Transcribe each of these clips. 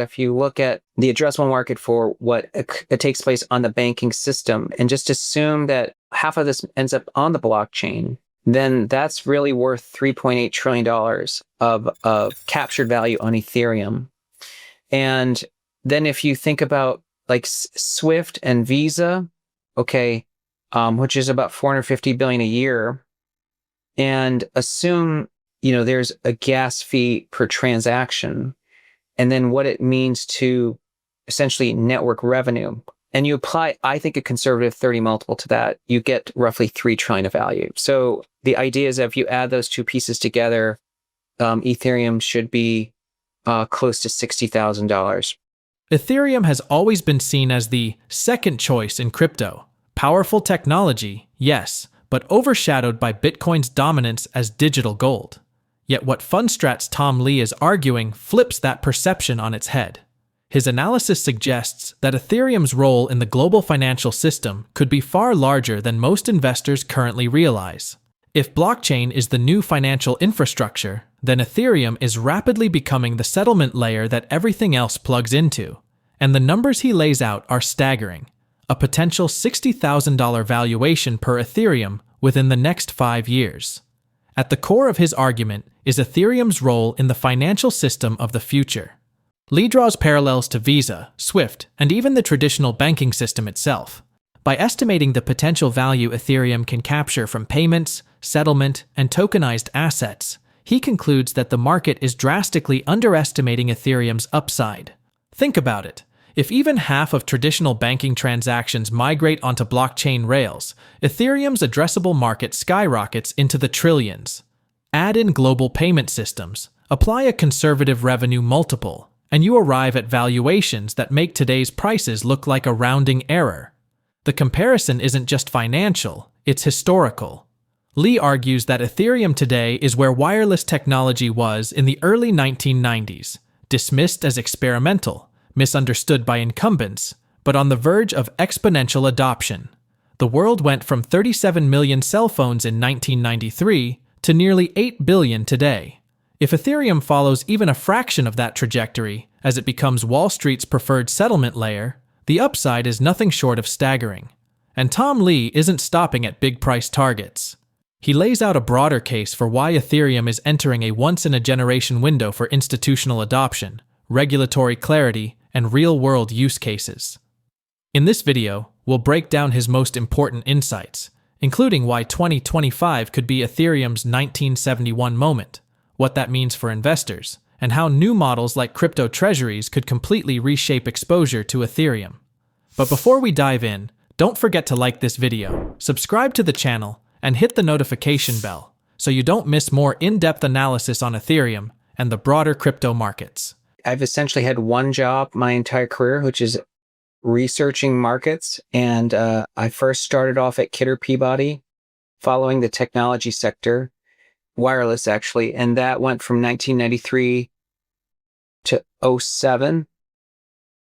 If you look at the addressable market for what it takes place on the banking system and just assume that half of this ends up on the blockchain, then that's really worth $3.8 trillion of captured value on Ethereum. And then if you think about like Swift and Visa, okay, which is about 450 billion a year, and assume, there's a gas fee per transaction, and then what it means to essentially network revenue. And you apply, I think, a conservative 30 multiple to that, you get roughly 3 trillion of value. So the idea is that if you add those two pieces together, Ethereum should be close to $60,000. Ethereum has always been seen as the second choice in crypto. Powerful technology, yes, but overshadowed by Bitcoin's dominance as digital gold. Yet what Fundstrat's Tom Lee is arguing flips that perception on its head. His analysis suggests that Ethereum's role in the global financial system could be far larger than most investors currently realize. If blockchain is the new financial infrastructure, then Ethereum is rapidly becoming the settlement layer that everything else plugs into. And the numbers he lays out are staggering. A potential $60,000 valuation per Ethereum within the next 5 years. At the core of his argument is Ethereum's role in the financial system of the future. Lee draws parallels to Visa, Swift, and even the traditional banking system itself. By estimating the potential value Ethereum can capture from payments, settlement, and tokenized assets, he concludes that the market is drastically underestimating Ethereum's upside. Think about it. If even half of traditional banking transactions migrate onto blockchain rails, Ethereum's addressable market skyrockets into the trillions. Add in global payment systems, apply a conservative revenue multiple, and you arrive at valuations that make today's prices look like a rounding error. The comparison isn't just financial, it's historical. Lee argues that Ethereum today is where wireless technology was in the early 1990s, dismissed as experimental, misunderstood by incumbents, but on the verge of exponential adoption. The world went from 37 million cell phones in 1993 to nearly 8 billion today. If Ethereum follows even a fraction of that trajectory as it becomes Wall Street's preferred settlement layer, the upside is nothing short of staggering. And Tom Lee isn't stopping at big price targets. He lays out a broader case for why Ethereum is entering a once-in-a-generation window for institutional adoption, regulatory clarity, and real-world use cases. In this video, we'll break down his most important insights, including why 2025 could be Ethereum's 1971 moment, what that means for investors, and how new models like crypto treasuries could completely reshape exposure to Ethereum. But before we dive in, don't forget to like this video, subscribe to the channel, and hit the notification bell so you don't miss more in-depth analysis on Ethereum and the broader crypto markets. I've essentially had one job my entire career, which is researching markets. And I first started off at Kidder Peabody, following the technology sector, wireless actually. And that went from 1993 to 2007.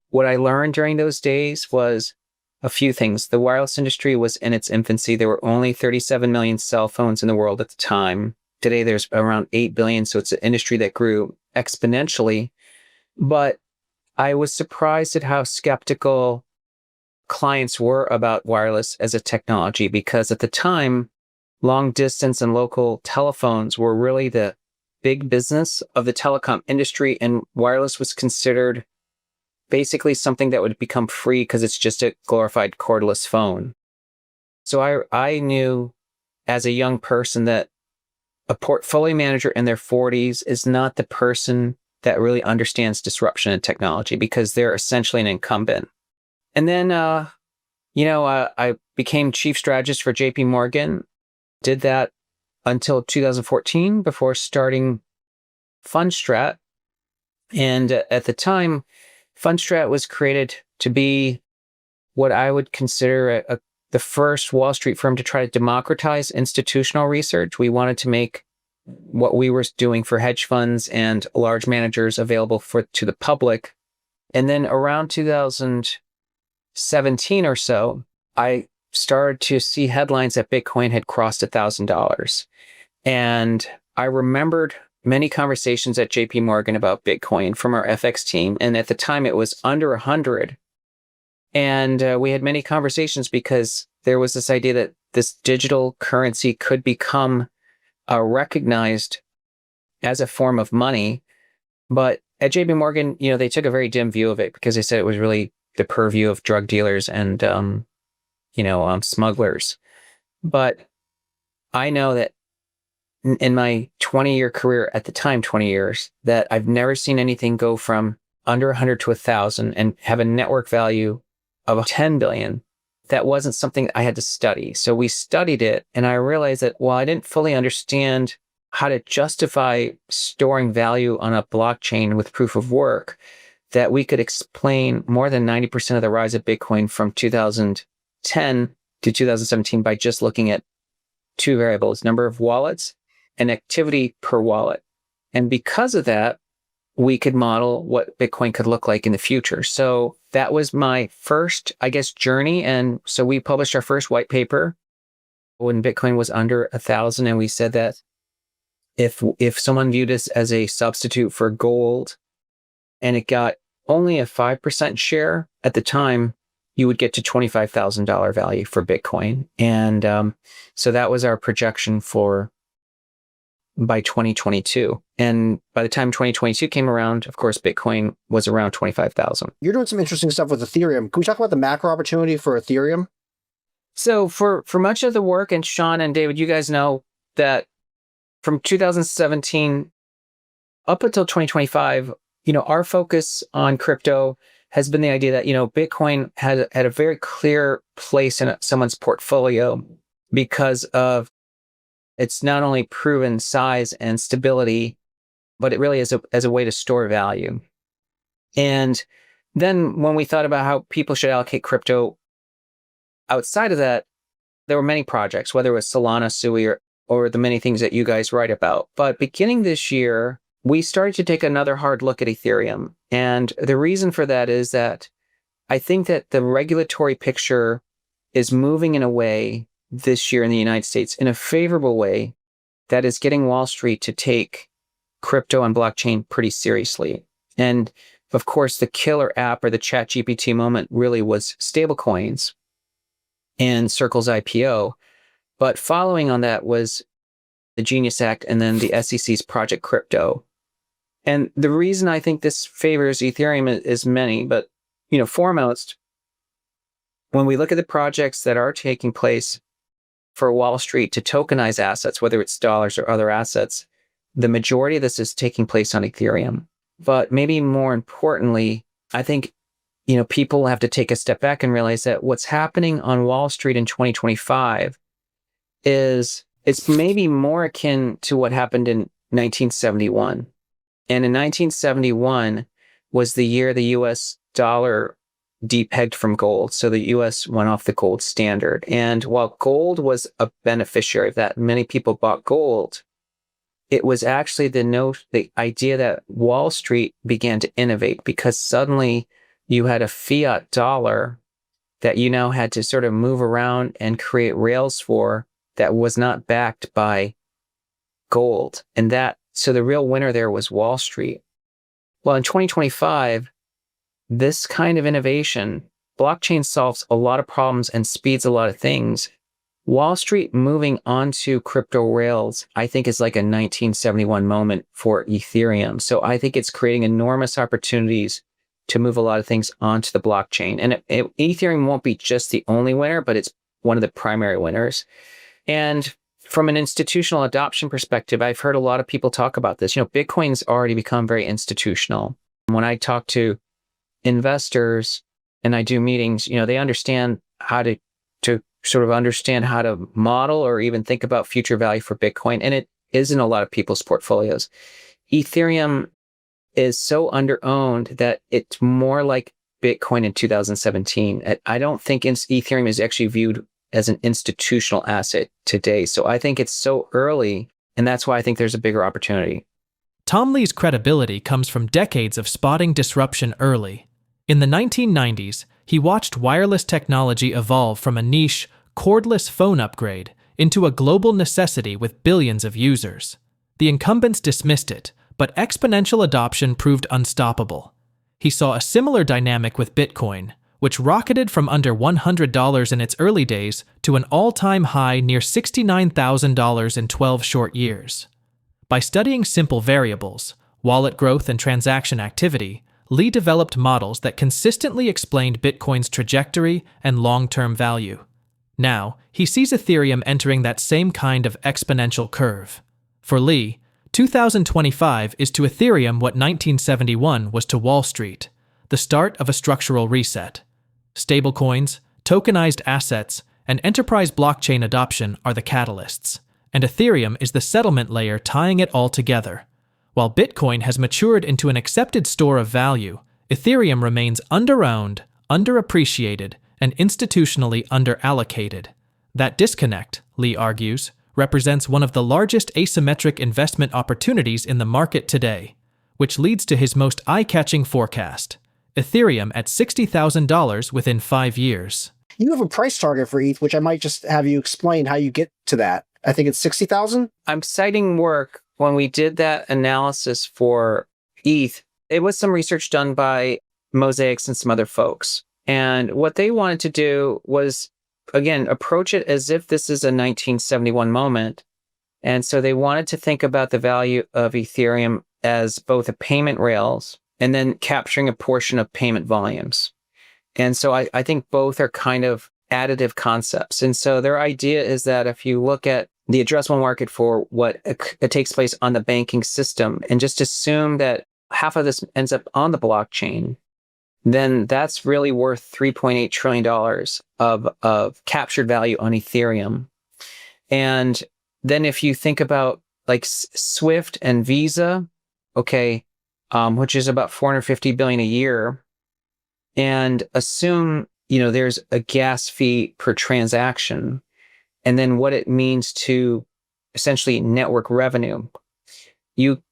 What I learned during those days was a few things. The wireless industry was in its infancy. There were only 37 million cell phones in the world at the time. Today, there's around 8 billion. So it's an industry that grew exponentially. But I was surprised at how skeptical clients were about wireless as a technology, because at the time, long distance and local telephones were really the big business of the telecom industry, and wireless was considered basically something that would become free because it's just a glorified cordless phone. So I knew as a young person that a portfolio manager in their 40s is not the person that really understands disruption in technology, because they're essentially an incumbent. And then, I became chief strategist for JP Morgan, did that until 2014 before starting Fundstrat. And at the time, Fundstrat was created to be what I would consider the first Wall Street firm to try to democratize institutional research. We wanted to make what we were doing for hedge funds and large managers available to the public. And then around 2017 or so, I started to see headlines that Bitcoin had crossed $1,000. And I remembered many conversations at JP Morgan about Bitcoin from our FX team. And at the time, it was under 100. And we had many conversations because there was this idea that this digital currency could become recognized as a form of money. But at JP Morgan, they took a very dim view of it because they said it was really the purview of drug dealers and, smugglers. But I know that in my 20-year career, at the time, 20 years, that I've never seen anything go from under 100 to 1,000 and have a network value of 10 billion. That wasn't something I had to study. So we studied it, and I realized that while I didn't fully understand how to justify storing value on a blockchain with proof of work, that we could explain more than 90% of the rise of Bitcoin from 2010 to 2017 by just looking at two variables: number of wallets and activity per wallet. And because of that, we could model what Bitcoin could look like in the future. So that was my first, journey. And so we published our first white paper when Bitcoin was under 1,000. And we said that if someone viewed us as a substitute for gold and it got only a 5% share at the time, you would get to $25,000 value for Bitcoin. And so that was our projection by 2022. And by the time 2022 came around, of course, Bitcoin was around 25,000. You're doing some interesting stuff with Ethereum. Can we talk about the macro opportunity for Ethereum? So for much of the work, and Sean and David, you guys know that from 2017 up until 2025, our focus on crypto has been the idea that, Bitcoin had a very clear place in someone's portfolio because of its not only proven size and stability, but it really is as a way to store value. And then when we thought about how people should allocate crypto outside of that, there were many projects, whether it was Solana, Sui, or the many things that you guys write about. But beginning this year, we started to take another hard look at Ethereum. And the reason for that is that I think that the regulatory picture is moving in a way this year in the United States in a favorable way that is getting Wall Street to take crypto and blockchain pretty seriously. And of course, the killer app or the ChatGPT moment really was stablecoins and Circle's IPO. But following on that was the Genius Act and then the SEC's Project Crypto. And the reason I think this favors Ethereum is many, but foremost, when we look at the projects that are taking place for Wall Street to tokenize assets, whether it's dollars or other assets, the majority of this is taking place on Ethereum. But maybe more importantly, I think, people have to take a step back and realize that what's happening on Wall Street in 2025 it's maybe more akin to what happened in 1971. And in 1971 was the year the US dollar depegged from gold. So the US went off the gold standard. And while gold was a beneficiary of that, many people bought gold, it was actually the idea that Wall Street began to innovate because suddenly you had a fiat dollar that you now had to sort of move around and create rails for that was not backed by gold. So the real winner there was Wall Street. Well, in 2025, this kind of innovation, blockchain solves a lot of problems and speeds a lot of things. Wall Street moving onto crypto rails, I think, is like a 1971 moment for Ethereum. So I think it's creating enormous opportunities to move a lot of things onto the blockchain. And Ethereum won't be just the only winner, but it's one of the primary winners. And from an institutional adoption perspective, I've heard a lot of people talk about this. Bitcoin's already become very institutional. When I talk to investors and I do meetings, they understand how to sort of understand how to model or even think about future value for Bitcoin. And it is in a lot of people's portfolios. Ethereum is so underowned that it's more like Bitcoin in 2017. I don't think Ethereum is actually viewed as an institutional asset today. So I think it's so early, and that's why I think there's a bigger opportunity. Tom Lee's credibility comes from decades of spotting disruption early. In the 1990s, he watched wireless technology evolve from a niche, cordless phone upgrade into a global necessity with billions of users. The incumbents dismissed it, but exponential adoption proved unstoppable. He saw a similar dynamic with Bitcoin, which rocketed from under $100 in its early days to an all-time high near $69,000 in 12 short years. By studying simple variables, wallet growth and transaction activity, Lee developed models that consistently explained Bitcoin's trajectory and long-term value. Now, he sees Ethereum entering that same kind of exponential curve. For Lee, 2025 is to Ethereum what 1971 was to Wall Street, the start of a structural reset. Stablecoins, tokenized assets, and enterprise blockchain adoption are the catalysts, and Ethereum is the settlement layer tying it all together. While Bitcoin has matured into an accepted store of value, Ethereum remains underowned, underappreciated, and institutionally underallocated. That disconnect, Lee argues, represents one of the largest asymmetric investment opportunities in the market today, which leads to his most eye-catching forecast: Ethereum at $60,000 within 5 years. You have a price target for ETH, which I might just have you explain how you get to that. I think it's 60,000. I'm citing work when we did that analysis for ETH. It was some research done by Mosaics and some other folks. And what they wanted to do was, again, approach it as if this is a 1971 moment. And so they wanted to think about the value of Ethereum as both a payment rails and then capturing a portion of payment volumes. And so I think both are kind of additive concepts. And so their idea is that if you look at the addressable market for what it takes place on the banking system and just assume that half of this ends up on the blockchain, then that's really worth $3.8 trillion of captured value on Ethereum. And then if you think about like Swift and Visa, okay, which is about $450 billion a year, and assume, there's a gas fee per transaction, and then what it means to essentially network revenue. You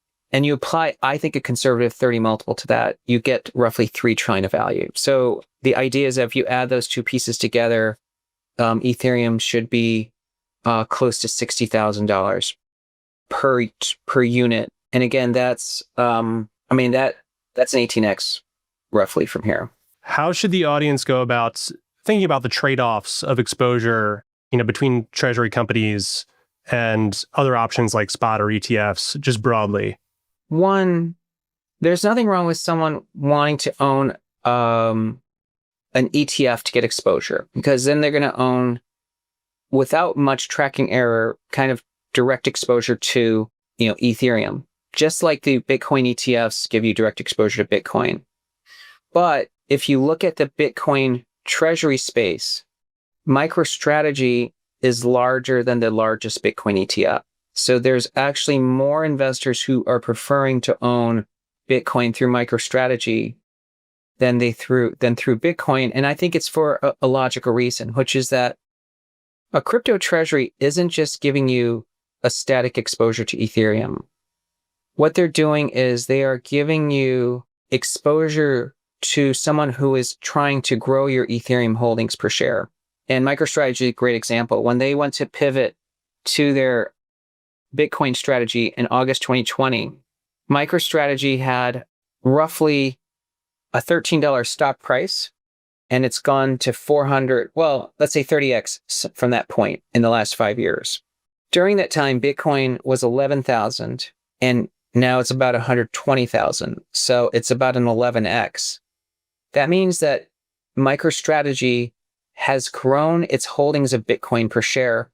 apply, I think, a conservative 30 multiple to that, you get roughly $3 trillion of value. So the idea is that if you add those two pieces together, Ethereum should be close to $60,000 per unit. And again, that's that's an 18x roughly from here. How should the audience go about thinking about the trade-offs of exposure, between treasury companies and other options like spot or ETFs, just broadly? One, there's nothing wrong with someone wanting to own an ETF to get exposure, because then they're going to own, without much tracking error, kind of direct exposure to, Ethereum, just like the Bitcoin ETFs give you direct exposure to Bitcoin. But if you look at the Bitcoin treasury space, MicroStrategy is larger than the largest Bitcoin ETF. So there's actually more investors who are preferring to own Bitcoin through MicroStrategy than through Bitcoin. And I think it's for a logical reason, which is that a crypto treasury isn't just giving you a static exposure to Ethereum. What they're doing is they are giving you exposure to someone who is trying to grow your Ethereum holdings per share. And MicroStrategy is a great example. When they went to pivot to their Bitcoin strategy in August 2020, MicroStrategy had roughly a $13 stock price, and it's gone to 400, well, let's say 30x from that point in the last 5 years. During that time, Bitcoin was 11,000, and now it's about 120,000. So it's about an 11x. That means that MicroStrategy has grown its holdings of Bitcoin per share,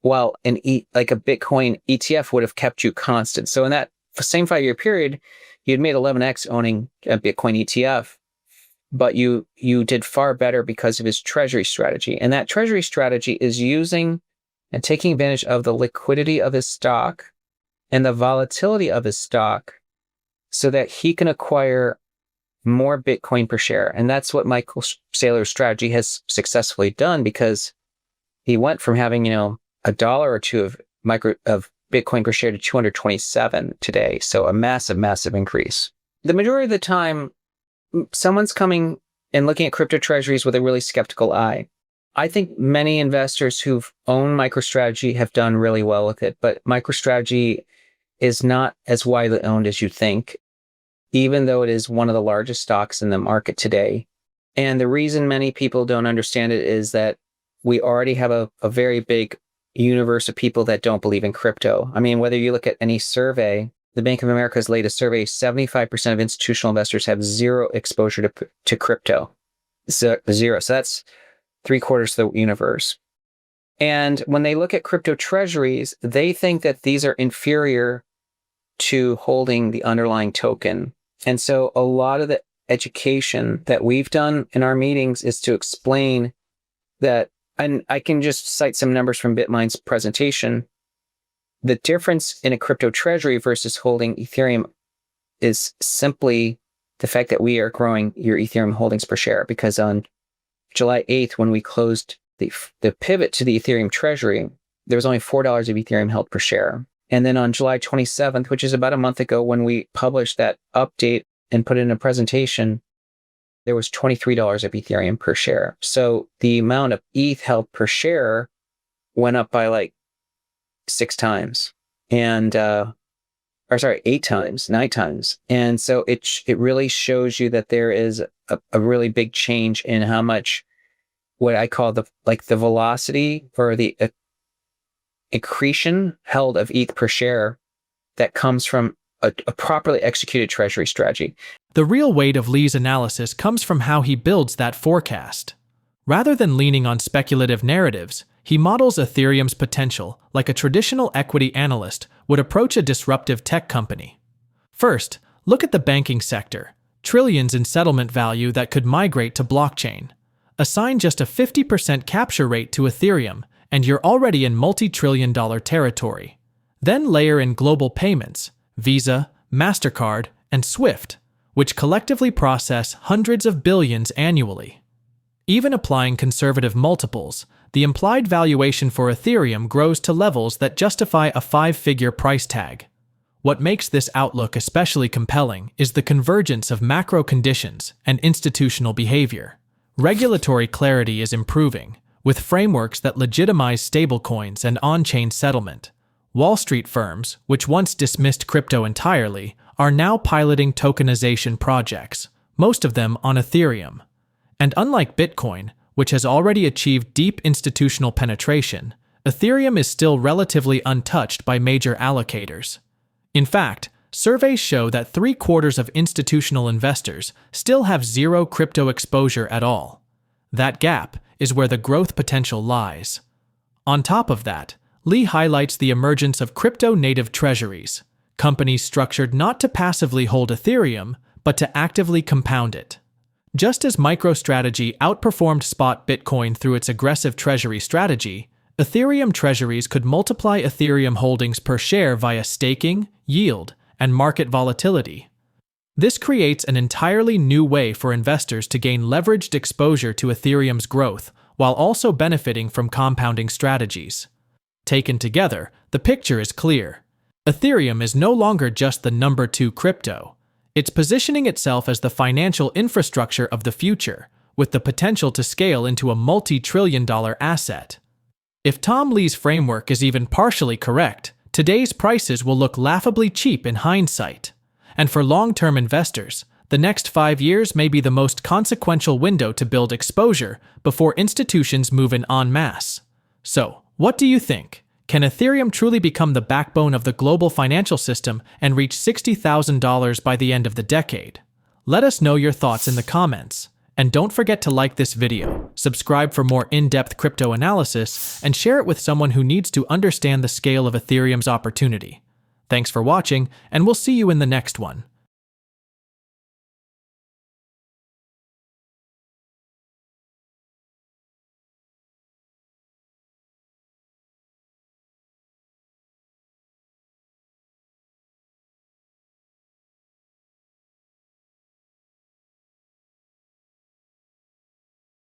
while like a Bitcoin ETF would have kept you constant. So in that same 5-year period, you'd made 11x owning a Bitcoin ETF, but you did far better because of his treasury strategy. And that treasury strategy is using and taking advantage of the liquidity of his stock and the volatility of his stock so that he can acquire more Bitcoin per share. And that's what Michael Saylor's strategy has successfully done, because he went from having, a dollar or two of Bitcoin per share to 227 today. So a massive, massive increase. The majority of the time, someone's coming and looking at crypto treasuries with a really skeptical eye. I think many investors who've owned MicroStrategy have done really well with it, but MicroStrategy is not as widely owned as you think, even though it is one of the largest stocks in the market today. And the reason many people don't understand it is that we already have a very big universe of people that don't believe in crypto. I mean, whether you look at any survey, the Bank of America's latest survey, 75% of institutional investors have zero exposure to crypto. Zero. So that's 3/4 of the universe. And when they look at crypto treasuries, they think that these are inferior to holding the underlying token. And so a lot of the education that we've done in our meetings is to explain that, and I can just cite some numbers from BitMine's presentation. The difference in a crypto treasury versus holding Ethereum is simply the fact that we are growing your Ethereum holdings per share, because on July 8th, when we closed the pivot to the Ethereum treasury, there was only $4 of Ethereum held per share. And then on July 27th, which is about a month ago, when we published that update and put it in a presentation, there was $23 of Ethereum per share. So the amount of ETH held per share went up by like 6 times, and 8 times, 9 times. And so it really shows you that there is a really big change in how much, what I call the velocity or the accretion held of ETH per share that comes from a properly executed treasury strategy. The real weight of Lee's analysis comes from how he builds that forecast. Rather than leaning on speculative narratives, he models Ethereum's potential like a traditional equity analyst would approach a disruptive tech company. First, look at the banking sector. Trillions in settlement value that could migrate to blockchain. Assign just a 50% capture rate to Ethereum, and you're already in multi-trillion-dollar territory. Then layer in global payments, Visa, MasterCard, and SWIFT, which collectively process hundreds of billions annually. Even applying conservative multiples, the implied valuation for Ethereum grows to levels that justify a 5-figure price tag. What makes this outlook especially compelling is the convergence of macro conditions and institutional behavior. Regulatory clarity is improving, with frameworks that legitimize stablecoins and on-chain settlement. Wall Street firms, which once dismissed crypto entirely, are now piloting tokenization projects, most of them on Ethereum. And unlike Bitcoin, which has already achieved deep institutional penetration, Ethereum is still relatively untouched by major allocators. In fact, surveys show that 3/4 of institutional investors still have zero crypto exposure at all. That gap is where the growth potential lies. On top of that, Lee highlights the emergence of crypto-native treasuries, companies structured not to passively hold Ethereum, but to actively compound it. Just as MicroStrategy outperformed spot Bitcoin through its aggressive treasury strategy, Ethereum treasuries could multiply Ethereum holdings per share via staking, yield, and market volatility. This creates an entirely new way for investors to gain leveraged exposure to Ethereum's growth while also benefiting from compounding strategies. Taken together, the picture is clear. Ethereum is no longer just the number 2 crypto. It's positioning itself as the financial infrastructure of the future, with the potential to scale into a multi-trillion-dollar asset. If Tom Lee's framework is even partially correct, today's prices will look laughably cheap in hindsight. And for long-term investors, the next 5 years may be the most consequential window to build exposure before institutions move in en masse. So, what do you think? Can Ethereum truly become the backbone of the global financial system and reach $60,000 by the end of the decade? Let us know your thoughts in the comments. And don't forget to like this video, subscribe for more in-depth crypto analysis, and share it with someone who needs to understand the scale of Ethereum's opportunity. Thanks for watching, and we'll see you in the next one.